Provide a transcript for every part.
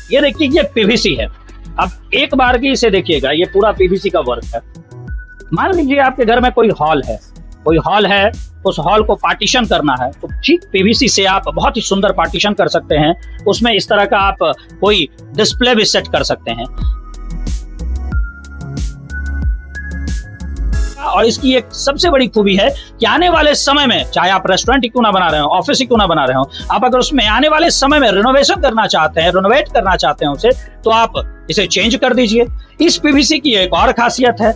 ये देखिए ये पीवीसी है। अब एक बार की इसे देखिएगा, ये पूरा पीवीसी का वर्क है। मान लीजिए आपके घर में कोई हॉल है, उस हॉल को पार्टीशन करना है तो ठीक पीवीसी से आप बहुत ही सुंदर पार्टीशन कर सकते हैं। उसमें इस तरह का आप कोई डिस्प्ले भी सेट कर सकते हैं। और इसकी एक सबसे बड़ी खूबी है कि आने वाले समय में, चाहे आप रेस्टोरेंट ही क्यों ना बना रहे हो, ऑफिस ही क्यों ना बना रहे हो, आप अगर उसमें आने वाले समय में रिनोवेशन करना चाहते हैं, रिनोवेट करना चाहते हैं उसे, तो आप इसे चेंज कर दीजिए। इस पीवीसी की एक और खासियत है,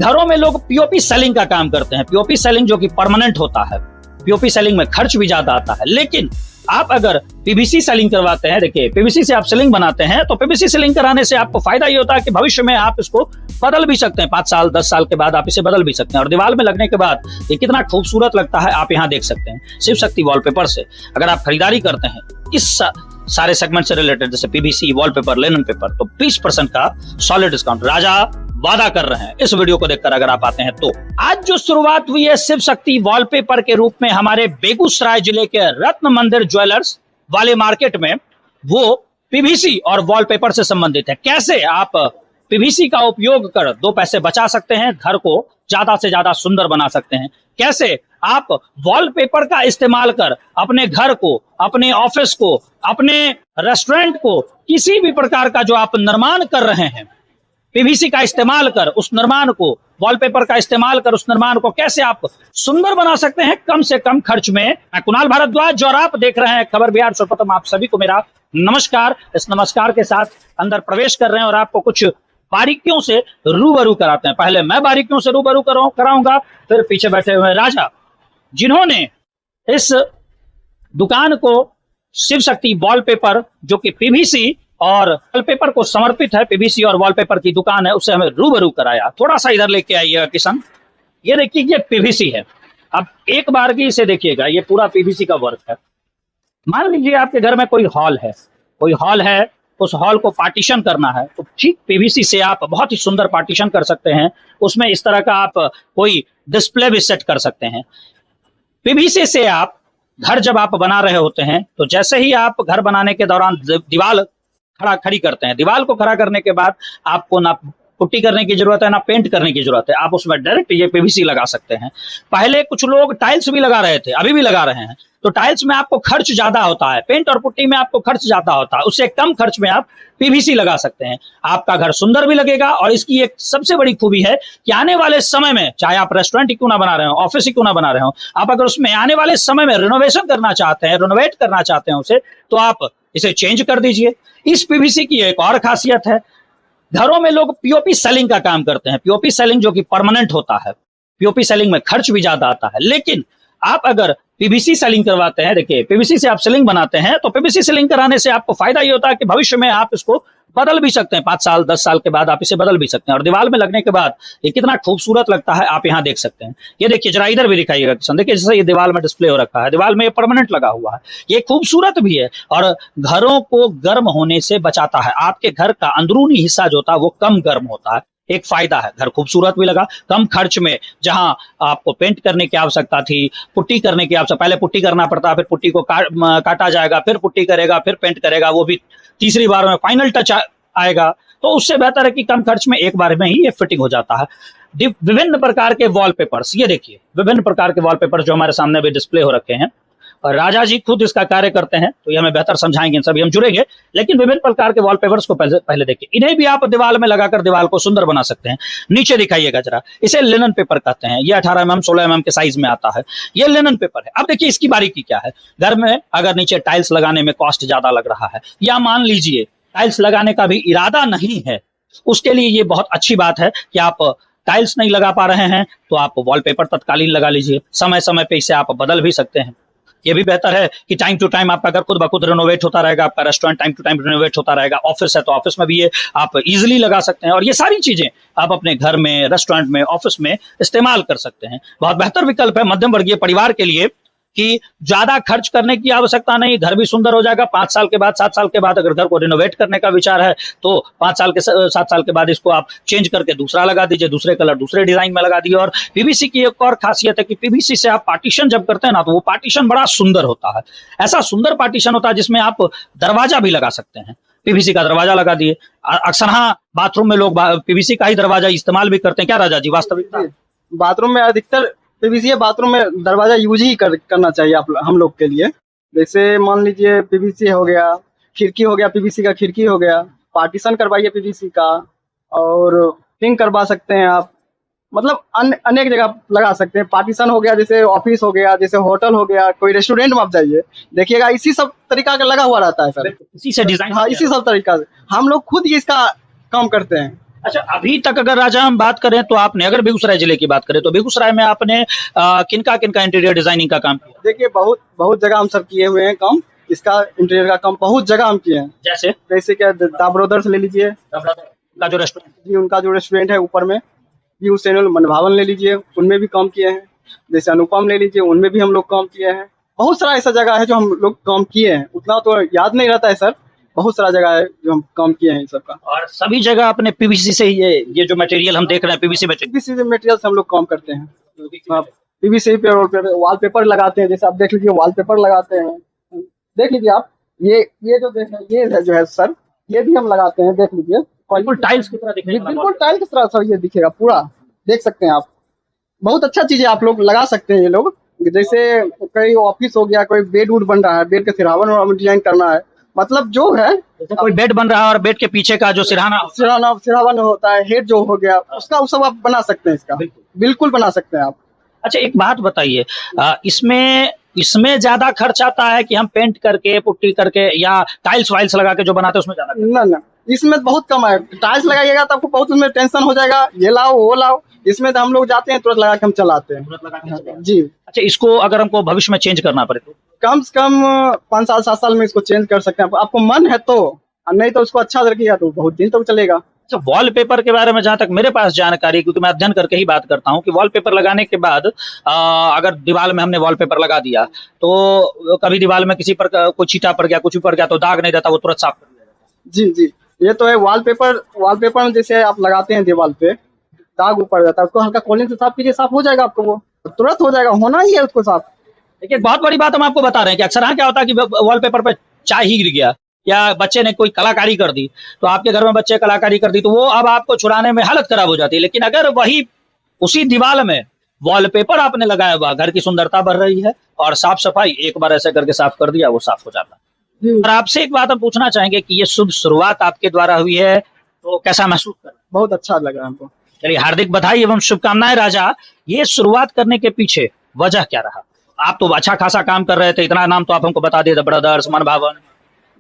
घरों में लोग पीओपी सेलिंग का काम करते हैं। पीओपी सेलिंग जो कि परमानेंट होता है, पीओपी सेलिंग में खर्च भी ज्यादा आता है। लेकिन आप अगर पीवीसी सेलिंग करवाते हैं, देखिए पीवीसी से आप सेलिंग बनाते हैं, तो पीवीसी सेलिंग कराने से आपको फायदा ये होता है कि भविष्य में आप इसको बदल भी सकते हैं। 5 साल 10 साल के बाद आप इसे बदल भी सकते हैं। और दीवार में लगने के बाद ये कितना खूबसूरत लगता है आप यहाँ देख सकते हैं। शिव शक्ति वॉलपेपर से अगर आप खरीदारी करते हैं इस सारे सेगमेंट से रिलेटेड, जैसे पीवीसी, वॉलपेपर, लिनन पेपर, तो 20% का सॉलिड डिस्काउंट राजा वादा कर रहे हैं। इस वीडियो को देखकर अगर आप आते हैं तो आज जो शुरुआत हुई है शिव शक्ति वॉलपेपर के रूप में हमारे बेगूसराय जिले के रत्न मंदिर ज्वेलर्स वाले मार्केट में, वो पीवीसी और वॉलपेपर से संबंधित है। कैसे आप पीवीसी का उपयोग कर 2 पैसे बचा सकते हैं, घर को ज्यादा से ज्यादा सुंदर बना सकते हैं। कैसे आप वॉलपेपर का इस्तेमाल कर अपने घर को, अपने ऑफिस को, अपने रेस्टोरेंट को, किसी भी प्रकार का जो आप निर्माण कर रहे हैं, पीवीसी का इस्तेमाल कर उस निर्माण को, वॉलपेपर का इस्तेमाल कर उस निर्माण को कैसे आप सुंदर बना सकते हैं कम से कम खर्च में। मैं कुणाल भारद्वाज और आप देख रहे हैं खबर बिहार। सर्वप्रथम आप सभी को मेरा नमस्कार। इस नमस्कार के साथ अंदर प्रवेश कर रहे हैं और आपको कुछ बारीकियों से रूबरू कराते हैं। पहले मैं बारीकियों से रूबरू कराऊंगा, फिर पीछे बैठे हुए राजा, जिन्होंने इस दुकान को शिव शक्ति वॉलपेपर, जो कि पीवीसी और वॉलपेपर को समर्पित है, पीवीसी और वॉलपेपर की दुकान है, उससे हमें रूबरू कराया। थोड़ा सा इधर लेके आइएगा किशन। ये देखिए ये पीवीसी है। अब एक बार की इसे देखिएगा, ये पूरा पीवीसी का वर्क है। मान लीजिए आपके घर में कोई हॉल है, उस हॉल को पार्टीशन करना है तो ठीक पीवीसी से आप बहुत ही सुंदर पार्टीशन कर सकते हैं। उसमें इस तरह का आप कोई डिस्प्ले भी सेट कर सकते हैं। पीवीसी से आप घर जब आप बना रहे होते हैं तो जैसे ही आप घर बनाने के दौरान दीवार खड़ी करते हैं, दीवार को खड़ा करने के बाद आपको ना पुट्टी करने की जरूरत है ना पेंट करने की जरूरत है, आप उसमें डायरेक्ट ये पीवीसी लगा सकते हैं। पहले कुछ लोग टाइल्स भी लगा रहे थे, अभी भी लगा रहे हैं, तो टाइल्स में आपको खर्च ज्यादा होता है, पेंट और पुट्टी में आपको खर्च ज्यादा होता है। उससे कम खर्च में आप पीवीसी लगा सकते हैं। आपका घर सुंदर भी लगेगा। और इसकी एक सबसे बड़ी खूबी है कि आने वाले समय में, चाहे आप रेस्टोरेंट ही क्यों ना बना रहे हो, ऑफिस ही क्यों ना बना रहे हो, आप अगर उसमें आने वाले समय में रिनोवेशन करना चाहते हैं, रिनोवेट करना चाहते हैं उसे, तो आप इसे चेंज कर दीजिए। इस पीवीसी की एक और खासियत है, घरों में लोग पीओपी सेलिंग का काम करते हैं। पीओपी सेलिंग जो कि परमानेंट होता है, पीओपी सेलिंग में खर्च भी ज्यादा आता है। लेकिन आप अगर पीवीसी सेलिंग करवाते हैं, देखिए पीवीसी से आप सेलिंग बनाते हैं, तो पीवीसी सेलिंग कराने से आपको फायदा ये होता है कि भविष्य में आप इसको बदल भी सकते हैं। 5 साल 10 साल के बाद आप इसे बदल भी सकते हैं। और दीवार में लगने के बाद ये कितना खूबसूरत लगता है आप यहाँ देख सकते हैं। ये देखिए, जरा इधर भी दिखाइएगा किशन, देखिए जैसे ये दीवार में डिस्प्ले हो रखा है, दीवार में ये परमानेंट लगा हुआ है, ये खूबसूरत भी है और घरों को गर्म होने से बचाता है। आपके घर का अंदरूनी हिस्सा जो होता है वो कम गर्म होता है, एक फायदा है। घर खूबसूरत भी लगा, कम खर्च में। जहां आपको पेंट करने की आवश्यकता थी, पुट्टी करने की आवश्यकता, पहले पुट्टी करना पड़ता है, फिर पुट्टी को काटा जाएगा, फिर पुट्टी करेगा, फिर पेंट करेगा, वो भी तीसरी बार में फाइनल टच आएगा, तो उससे बेहतर है कि कम खर्च में एक बार में ही ये फिटिंग हो जाता है। विभिन्न प्रकार के वॉलपेपर्स, ये देखिए विभिन्न प्रकार के वॉलपेपर जो हमारे सामने भी डिस्प्ले हो रखे हैं, और राजा जी खुद इसका कार्य करते हैं तो ये हमें बेहतर समझाएंगे, सभी हम जुड़ेंगे। लेकिन विभिन्न प्रकार के वॉलपेपर्स को पहले देखिए, इन्हें भी आप दीवार में लगाकर दीवार को सुंदर बना सकते हैं। नीचे दिखाइएगा जरा, इसे लिनन पेपर कहते हैं। ये 18 mm 16 mm के साइज में आता है, ये लिनन पेपर है। अब देखिए इसकी बारीकी क्या है। घर में अगर नीचे टाइल्स लगाने में कॉस्ट ज्यादा लग रहा है, या मान लीजिए टाइल्स लगाने का भी इरादा नहीं है, उसके लिए ये बहुत अच्छी बात है कि आप टाइल्स नहीं लगा पा रहे हैं तो आप वॉलपेपर तत्कालीन लगा लीजिए। समय समय पे इसे आप बदल भी सकते हैं। ये भी बेहतर है कि टाइम टू टाइम आपका घर खुद ब खुद रिनोवेट होता रहेगा, आपका restaurant time to time renovate होता रहेगा, ऑफिस है तो ऑफिस में भी ये आप इजीली लगा सकते हैं। और ये सारी चीजें आप अपने घर में, रेस्टोरेंट में, ऑफिस में इस्तेमाल कर सकते हैं। बहुत बेहतर विकल्प है मध्यम वर्गीय परिवार के लिए कि ज्यादा खर्च करने की आवश्यकता नहीं, घर भी सुंदर हो जाएगा। 5 साल के बाद, 7 साल के बाद अगर घर को रिनोवेट करने का विचार है तो 5 साल के 7 साल के बाद इसको आप चेंज करके दूसरा लगा दीजिए, दूसरे कलर दूसरे डिजाइन में लगा दिए। और पीवीसी की एक और खासियत है कि पीवीसी से आप पार्टीशन जब करते हैं ना, तो वो पार्टीशन बड़ा सुंदर होता है। ऐसा सुंदर पार्टीशन होता है जिसमें आप दरवाजा भी लगा सकते हैं। पीवीसी का दरवाजा लगा दिए। अक्सर हाँ बाथरूम में लोग पीवीसी का ही दरवाजा इस्तेमाल भी करते हैं, क्या राजा जी वास्तविकता? बाथरूम में अधिकतर पीवीसी बाथरूम में दरवाजा यूज ही करना चाहिए हम लोग के लिए। जैसे मान लीजिए पीवीसी हो गया, खिड़की हो गया, पीवीसी का खिड़की हो गया, पार्टीशन करवाइए पीवीसी का, और फिंग करवा सकते हैं आप, मतलब अनेक जगह लगा सकते हैं। पार्टीशन हो गया, जैसे ऑफिस हो गया, जैसे होटल हो गया, कोई रेस्टोरेंट में आप जाइए देखिएगा इसी सब तरीका का लगा हुआ रहता है सर। इसी से डिजाइन, हाँ इसी सब तरीका से हम लोग खुद ही इसका काम करते हैं। अच्छा, अभी तक अगर राजा हम बात करें तो आपने, अगर बेगूसराय जिले की बात करें तो बेगूसराय में आपने किनका किनका इंटीरियर डिजाइनिंग का काम किया? देखिए बहुत जगह हम सब किए हुए हैं काम, इसका इंटीरियर का काम बहुत जगह हम किए हैं। जैसे क्या दा ब्रदर्स ले लीजिए, का जो रेस्टोरेंट जी उनका जो रेस्टोरेंट है ऊपर में, व्यू सैनुअल मन भवन ले लीजिए, उनमें भी काम किए हैं। जैसे अनुपम ले लीजिए, उनमें भी हम लोग काम किए हैं। बहुत सारा ऐसा जगह है जो हम लोग काम किए हैं, उतना तो याद नहीं रहता है सर। बहुत सारा जगह है जो हम काम किए हैं इन सब का, और सभी जगह अपने पीवीसी से ये जो मटेरियल हम देख रहे हैं पीवीसी मटेरियल से हम लोग काम करते हैं। पीवीसी पे वॉलपेपर लगाते हैं, जैसे आप देख लीजिए वॉलपेपर लगाते हैं, देख लीजिए आप, ये जो देख ये है जो है सर, ये भी हम लगाते हैं, देख लीजिए बिल्कुल टाइल्स की तरह दिखेगा, बिल्कुल टाइल की तरह सर ये दिखेगा पूरा, देख सकते हैं आप। बहुत अच्छा चीज है, आप लोग लगा सकते हैं ये लोग। जैसे कोई ऑफिस हो गया, कोई बेड वुड बन रहा है, बेड के सिरहावन डिजाइन करना है, मतलब जो है कोई बेड बन रहा है और बेड के पीछे का जो सिरहावन होता है, हेड जो हो गया उसका, वो सब आप बना सकते हैं, इसका बिल्कुल बना सकते हैं आप। अच्छा एक बात बताइए, इसमें ज्यादा खर्च आता है कि हम पेंट करके पुट्टी करके या टाइल्स वाइल्स लगा के जो बनाते हैं उसमें ज्यादा? ना इसमें बहुत कम है। टाइल्स लगाइएगा तो आपको बहुत उसमें टेंशन हो जाएगा, ये लाओ वो लाओ। इसमें तो हम लोग जाते हैं तुरंत लगा के हम चलाते हैं जी। अच्छा, इसको अगर हमको भविष्य में चेंज करना पड़े तो कम से कम 5 साल 7 साल में इसको चेंज कर सकते हैं, आपको मन है तो, नहीं तो उसको अच्छा रखिएगा तो बहुत दिन तक चलेगा। अच्छा, वॉलपेपर के बारे में जहां तक मेरे पास जानकारी, क्योंकि मैं अध्ययन करके ही बात करता हूं, कि वॉलपेपर लगाने के बाद अगर दीवार में हमने वॉलपेपर लगा दिया तो कभी दीवार में किसी पर कोई छींटा पड़ गया, कुछ भी पड़ गया तो दाग नहीं रहता, वो तुरंत साफ कर दिया जाता। जी ये तो है। वॉलपेपर में जैसे आप लगाते हैं दीवार पे, दाग ऊपर जाता है, उसको हल्का कॉलिंग से साफ कीजिए, साफ हो जाएगा आपको, वो तुरंत हो जाएगा, होना ही है उसको साफ। देखिए बहुत बड़ी बात हम आपको बता रहे हैं कि अक्सर हाँ क्या होता है कि वॉलपेपर पे चाय ही गिर गया या बच्चे ने कोई कलाकारी कर दी, तो आपके घर में बच्चे कलाकारी कर दी तो वो अब आपको छुड़ाने में हालत खराब हो जाती है। लेकिन अगर वही उसी दीवार में वॉलपेपर आपने लगाया हुआ, घर की सुंदरता बढ़ रही है और साफ सफाई एक बार ऐसे करके साफ कर दिया वो साफ हो जाता है। और आपसे एक बात हम पूछना चाहेंगे कि ये शुभ शुरुआत आपके द्वारा हुई है तो कैसा महसूस कर? बहुत अच्छा लगा हमको। चलिए हार्दिक बधाई एवं शुभकामनाएं राजा। ये शुरुआत करने के पीछे वजह क्या रहा? आप तो अच्छा खासा काम कर रहे थे, इतना नाम तो आप हमको बता दिए, द ब्रदर्स, मन भवन।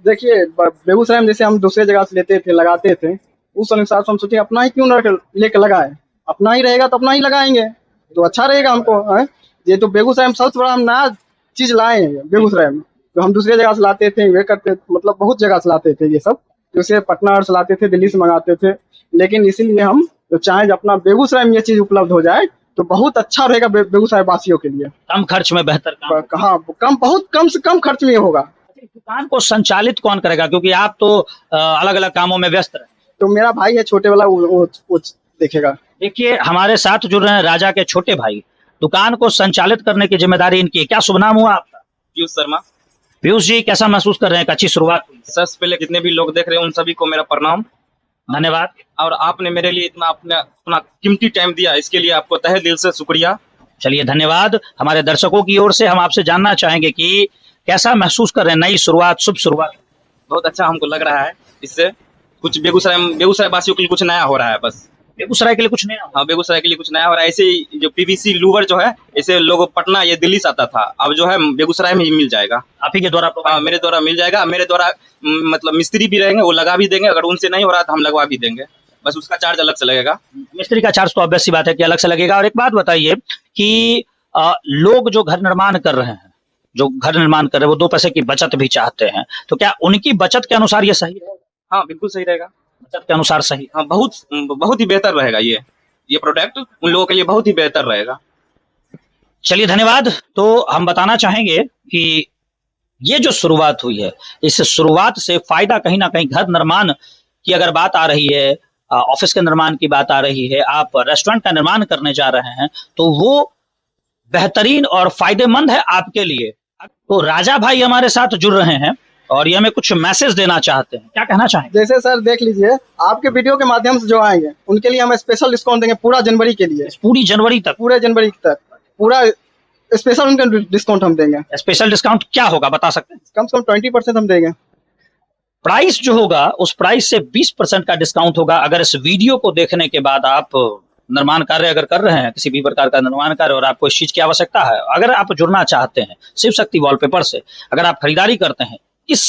देखिए बेगूसराय में जैसे हम दूसरे जगह से लेते थे, लगाते थे, उस अनुसार से हम सोचे अपना ही क्यों न लेके लगाए, अपना ही रहेगा तो अपना ही लगाएंगे तो अच्छा रहेगा हमको। ये तो बेगूसराय में सबसे बड़ा हम नया चीज लाए हैं बेगूसराय में, तो हम दूसरे जगह से लाते थे, वे करते, मतलब बहुत जगह से लाते थे ये सब, जैसे पटना से लाते थे, दिल्ली से मंगाते थे। लेकिन इसीलिए हम तो चाहे अपना बेगूसराय में ये चीज उपलब्ध हो जाए तो बहुत अच्छा रहेगा बेगूसराय वासियों के लिए। कम खर्च में बेहतर काम। हाँ बहुत कम से कम खर्च में होगा। दुकान को संचालित कौन करेगा, क्योंकि आप तो अलग अलग कामों में व्यस्त रहे? तो मेरा भाई है छोटे वाला, वो देखेगा। देखिए हमारे साथ जुड़ रहे हैं राजा के छोटे भाई, दुकान को संचालित करने की जिम्मेदारी इनकी। क्या शुभ नाम हुआ आपका? पीयूष शर्मा। पीयूष जी कैसा महसूस कर रहे हैं, अच्छी शुरुआत हुई? सबसे पहले जितने भी लोग देख रहे हैं उन सभी को मेरा प्रणाम, धन्यवाद। और आपने मेरे लिए इतना अपना कीमती टाइम दिया, इसके लिए आपको तहे दिल से शुक्रिया। चलिए धन्यवाद। हमारे दर्शकों की ओर से हम आपसे जानना चाहेंगे कि कैसा महसूस कर रहे हैं, नई शुरुआत, शुभ शुरुआत? बहुत अच्छा हमको लग रहा है, इससे कुछ बेगूसराय वासियों के लिए कुछ नया हो रहा है। बस बेगूसराय के लिए कुछ नया? हाँ, बेगूसराय के लिए कुछ नया हो रहा है। ऐसे ही जो पीवीसी लूवर जो है, ऐसे लोग पटना या दिल्ली से आता था, अब जो है बेगूसराय में ही मिल जाएगा। आप ही के द्वारा? हाँ, मेरे द्वारा मिल जाएगा। मेरे द्वारा मतलब मिस्त्री भी रहेंगे, वो लगा भी देंगे, अगर उनसे नहीं हो रहा तो हम लगवा भी देंगे, बस उसका चार्ज अलग से लगेगा। मिस्त्री का चार्ज तो ऑब्वियस सी बात है कि अलग से लगेगा। और एक बात बताइए कि लोग जो घर निर्माण कर रहे हैं, वो 2 पैसे की बचत भी चाहते हैं, तो क्या उनकी बचत के अनुसार ये सही है? हाँ बिल्कुल सही रहेगा, बचत के अनुसार सही। हाँ बहुत ही बेहतर रहेगा ये प्रोडक्ट उन लोगों के लिए बहुत ही बेहतर रहेगा। चलिए धन्यवाद। तो हम बताना चाहेंगे कि ये जो शुरुआत हुई है, इस शुरुआत से फायदा कहीं ना कहीं घर निर्माण की अगर बात आ रही है, ऑफिस के निर्माण की बात आ रही है, आप रेस्टोरेंट का निर्माण करने जा रहे हैं, तो वो बेहतरीन और फायदेमंद है आपके लिए। तो राजा भाई हमारे साथ जुड़ रहे हैं और ये हमें कुछ मैसेज देना चाहते हैं, क्या कहना चाहेंगे? जैसे सर देख लीजिए, आपके वीडियो के माध्यम से जो आएंगे उनके लिए हम स्पेशल डिस्काउंट देंगे पूरा जनवरी के लिए, पूरी जनवरी तक पूरे जनवरी तक पूरा स्पेशल उनका डिस्काउंट हम देंगे। स्पेशल डिस्काउंट क्या होगा बता सकते हैं? कम से कम 20% हम देंगे। प्राइस जो होगा उस प्राइस से 20% का डिस्काउंट होगा। अगर इस वीडियो को देखने के बाद आप निर्माण कार्य अगर कर रहे हैं, किसी भी प्रकार का निर्माण कार्य, और आपको इस चीज की आवश्यकता है, अगर आप जुड़ना चाहते हैं शिव शक्ति वॉलपेपर से, अगर आप खरीदारी करते हैं इस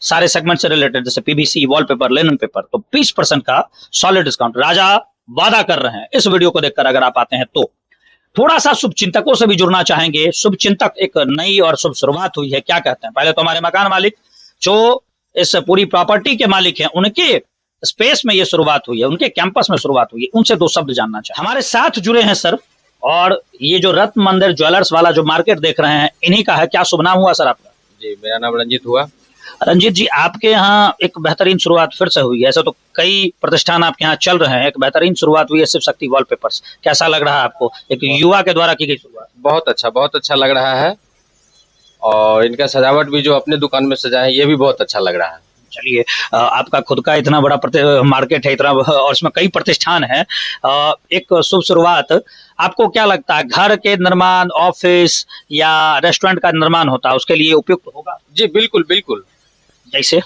सारे सेगमेंट से रिलेटेड, जैसे पीवीसी, वॉलपेपर, लिनन पेपर, तो 20% का सॉलिड डिस्काउंट राजा वादा कर रहे हैं। इस वीडियो को देखकर अगर आप आते हैं तो थोड़ा सा शुभ चिंतकों से भी जुड़ना चाहेंगे। शुभ चिंतक एक नई और शुभ शुरुआत हुई है, क्या कहते हैं? पहले तो हमारे मकान मालिक जो इस पूरी प्रॉपर्टी के मालिक हैं, उनके स्पेस में ये शुरुआत हुई है, उनके कैंपस में शुरुआत हुई है, उनसे दो शब्द जानना चाहे। हमारे साथ जुड़े हैं सर, और ये जो रत्न मंदिर ज्वेलर्स वाला जो मार्केट देख रहे हैं, इन्हीं का है। क्या शुभ नाम हुआ सर आपका? जी, मेरा नाम रंजीत हुआ। रंजीत जी, आपके यहाँ एक बेहतरीन शुरुआत फिर से हुई है। ऐसे तो कई प्रतिष्ठान आपके यहाँ चल रहे हैं, एक बेहतरीन शुरुआत हुई है शिव शक्ति वॉलपेपर्स। कैसा लग रहा है आपको, एक युवा के द्वारा की गई शुरुआत? बहुत अच्छा लग रहा है, और इनका सजावट भी जो अपने दुकान में सजा है ये भी बहुत अच्छा लग रहा है। चलिए, आपका खुद का इतना बड़ा मार्केट है, इतना, और इसमें कई प्रतिष्ठान हैं, एक शुभ शुरुआत। आपको क्या लगता है, घर के निर्माण, ऑफिस या रेस्टोरेंट का निर्माण होता है, उसके लिए उपयुक्त होगा? जी बिल्कुल बिल्कुल। जैसे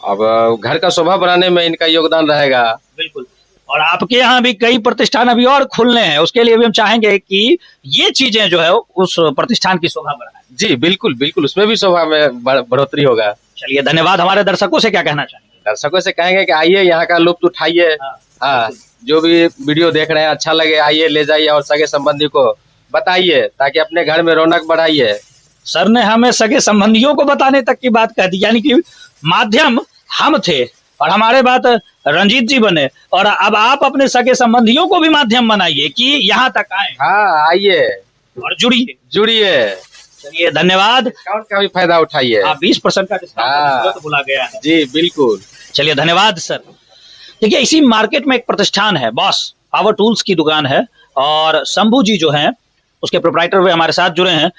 अब घर का शोभा बढ़ाने में इनका योगदान रहेगा। बिल्कुल। और आपके यहाँ भी कई प्रतिष्ठान अभी और खुलने हैं, उसके लिए भी हम चाहेंगे कि ये चीजें जो है उस प्रतिष्ठान की शोभा बढ़ाएं। जी बिल्कुल बिल्कुल, उसमें भी शोभा में बढ़ोतरी होगा। चलिए, धन्यवाद। हमारे दर्शकों से क्या कहना चाहेंगे? दर्शकों से कहेंगे कि आइए, यहाँ का लुत्फ उठाइए। हाँ, जो भी वीडियो देख रहे हैं अच्छा लगे, आइए ले जाइए और सगे संबंधी को बताइए, ताकि अपने घर में रौनक बढ़ाइए। सर ने हमें सगे संबंधियों को बताने तक की बात कह दी, यानी कि माध्यम हम थे और हमारे बात रंजीत जी बने, और अब आप अपने सगे संबंधियों को भी माध्यम बनाइए कि यहाँ तक आए। हाँ, आइए और जुड़िए। चलिए, धन्यवाद। डिस्काउंट का भी फायदा उठाइए। 20% का डिस्काउंट तो बोला गया है। जी बिल्कुल। चलिए, धन्यवाद सर। देखिए, इसी मार्केट में एक प्रतिष्ठान है, बॉस पावर टूल्स की दुकान है, और शंभू जी जो हैं उसके प्रोप्राइटर वे हमारे साथ जुड़े हैं।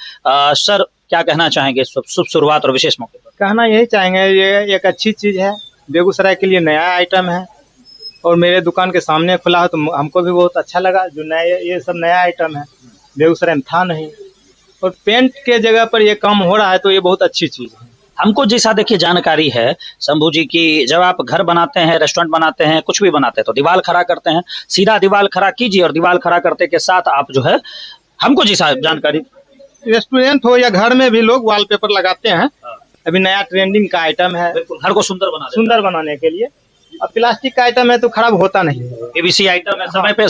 सर, क्या कहना चाहेंगे शुभ शुरुआत और विशेष मौके पर? कहना यही चाहेंगे, ये एक अच्छी चीज़ है, बेगूसराय के लिए नया आइटम है, और मेरे दुकान के सामने खुला है तो हमको भी बहुत अच्छा लगा। जो नया, ये सब नया आइटम है, बेगूसराय में था नहीं, और पेंट के जगह पर ये काम हो रहा है, तो ये बहुत अच्छी चीज़ है। हमको जैसा देखिए जानकारी है शंभू जी की, जब आप घर बनाते हैं, रेस्टोरेंट बनाते हैं, कुछ भी बनाते हैं, तो दीवार खड़ा करते हैं, सीधा दीवार खड़ा कीजिए, और दीवार खड़ा करते के साथ आप जो है, हमको जैसा जानकारी, रेस्टोरेंट हो या घर में भी लोग वॉलपेपर लगाते हैं। अभी नया ट्रेंडिंग का आइटम है, घर को सुंदर बनाने के लिए। अब प्लास्टिक का आइटम है तो खराब होता नहीं है। पीवीसी आइटम है, समय पे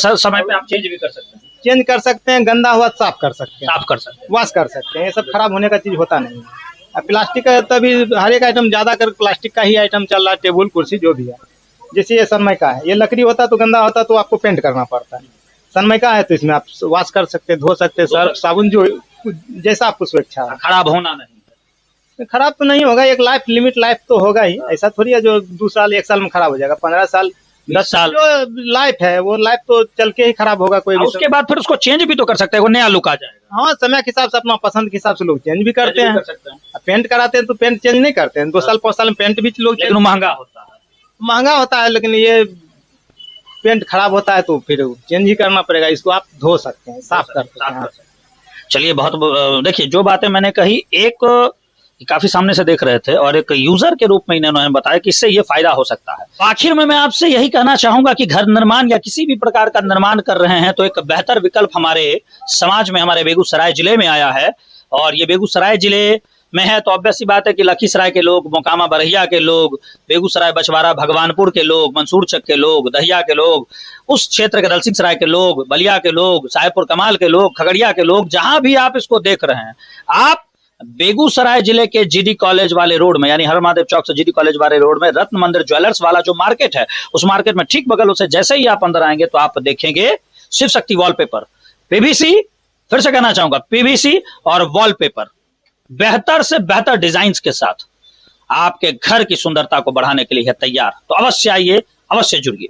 आप चेंज भी कर सकते हैं, चेंज कर सकते हैं, गंदा हुआ साफ कर सकते हैं, वॉश कर सकते हैं, ये सब खराब होने का चीज होता नहीं है। अब प्लास्टिक का तभी हर एक आइटम ज्यादा कर प्लास्टिक का ही आइटम चल रहा है, टेबल कुर्सी जो भी है। जैसे ये सनमाइका है, ये लकड़ी होता तो गंदा होता तो आपको पेंट करना पड़ता है। सनमाइका है तो इसमें आप वॉश कर सकते हैं, धो सकते हैं, सर्फ साबुन जो जैसा आपको स्वेच्छा है। खराब होना नहीं, खराब तो नहीं होगा, एक लिमिट लाइफ तो होगा ही। ऐसा थोड़ी है जो 2 साल 1 साल में खराब हो जाएगा, 15 साल 10 साल जो लाइफ है वो लाइफ तो चल के ही खराब होगा। कोई भी उसके बाद फिर उसको चेंज भी तो कर सकते हैं, वो नया लुक आ जाएगा। हाँ, समय के हिसाब से, अपना पसंद के हिसाब से लोग चेंज भी करते हैं। पेंट कराते हैं तो पेंट चेंज नहीं करते हैं, 2 साल 5 साल में पेंट भी लोग, लेकिन महंगा होता है। लेकिन ये पेंट खराब होता है तो फिर चेंज ही करना पड़ेगा। इसको आप धो सकते हैं, साफ कर सकते हैं। चलिए, बहुत देखिए, जो बातें मैंने कही, एक काफी सामने से देख रहे थे, और एक यूजर के रूप में इन्होंने बताया कि इससे ये फायदा हो सकता है। आखिर में मैं आपसे यही कहना चाहूंगा कि घर निर्माण या किसी भी प्रकार का निर्माण कर रहे हैं तो एक बेहतर विकल्प हमारे समाज में, हमारे बेगूसराय जिले में आया है। और ये बेगूसराय जिले में है तो ऑब्वियस सी बात है कि लखीसराय के लोग, मोकामा बरहिया के लोग, बेगूसराय बछवाड़ा भगवानपुर के लोग, मंसूरचक के लोग, दहिया के लोग, उस क्षेत्र के दलसिंह सराय के लोग, बलिया के लोग, साहेबपुर कमाल के लोग, खगड़िया के लोग, जहां भी आप इसको देख रहे हैं, आप बेगूसराय जिले के जीडी कॉलेज वाले रोड में, यानी हर महादेव चौक से जीडी कॉलेज वाले रोड में रत्न मंदिर ज्वेलर्स वाला जो मार्केट है, उस मार्केट में ठीक बगल से जैसे ही आप अंदर आएंगे तो आप देखेंगे शिव शक्ति वॉलपेपर, पीवीसी, फिर से कहना चाहूंगा, पीवीसी और वॉलपेपर बेहतर से बेहतर डिजाइन्स के साथ आपके घर की सुंदरता को बढ़ाने के लिए है तैयार। तो अवश्य आइए, अवश्य जुड़िए।